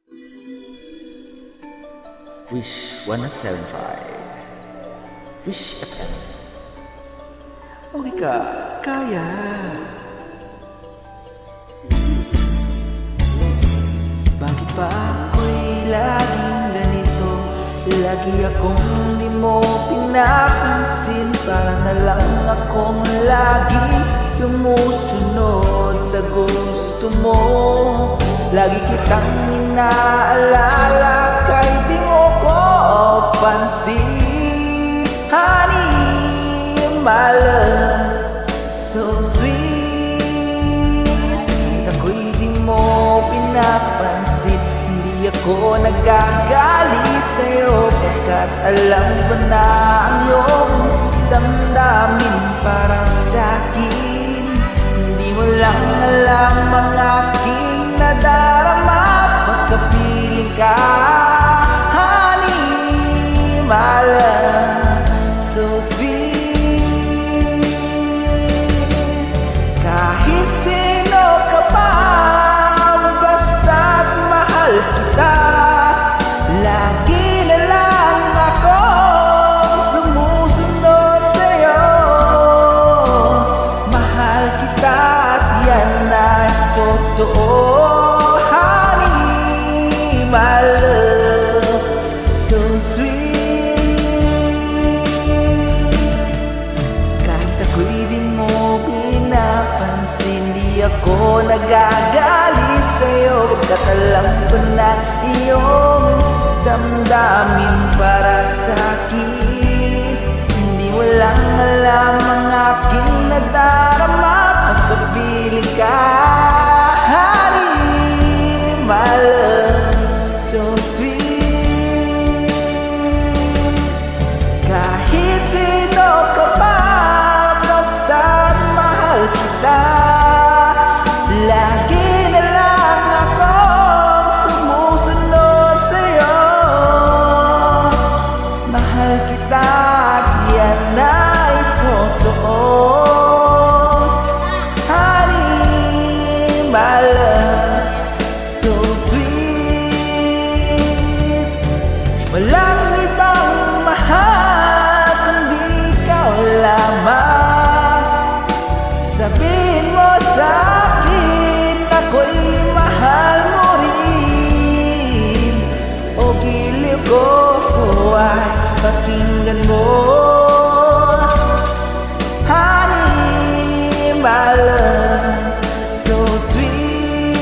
Wish 175 Wish FM. Okay ka, kaya. Bakit ba ako'y laging ganito? Lagi akong di mo pinapansin. Para na lang akong laging sumusunod sa gusto mo. Lagi kitang inaalala, kahit di mo ko pansin. Honey, my love, so sweet. Kahit ako'y di mo pinapansin, hindi ako nagagalit sa'yo. Pagkat alam ko na ang iyong damdamin para sa'kin. Hindi mo lang alam ang aking nadarama pagkapiling ka. Honey, my love, so sweet. Kahit sino ka pa, basta't mahal kita. Lagi na lang ako sumusunod sa'yo. Mahal kita at yan ay totoo. Honey, my love, so sweet. Kahit ako'y di mo pinapansin, di ako nagagalit sa'yo. Pagkat alam ko na iyong damdamin para sa'kin. Hindi mo lang alam ang aking nadarama pagkapiling ka. Honey, my love, so sweet. Kahit sino ka pa, basta't mahal kita. Lagi na lang akong sumusunod sa'yo. Mahal kita at yan ay totoo. Honey, my love, so sweet. Walang ibang mahal kundi ikaw lamang. Sabihin mo sa'kin, ako'y mahal mo rin. O giliw ko ay pakinggan mo. Honey, my love, so sweet.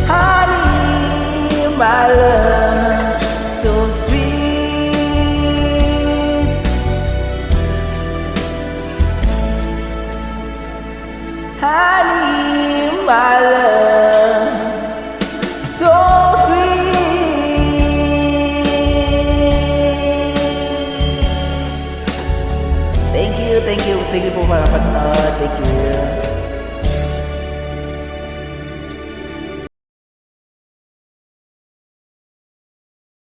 Honey, my love, so sweet. Honey, my love, so sweet. Thank you po para panood. Thank you.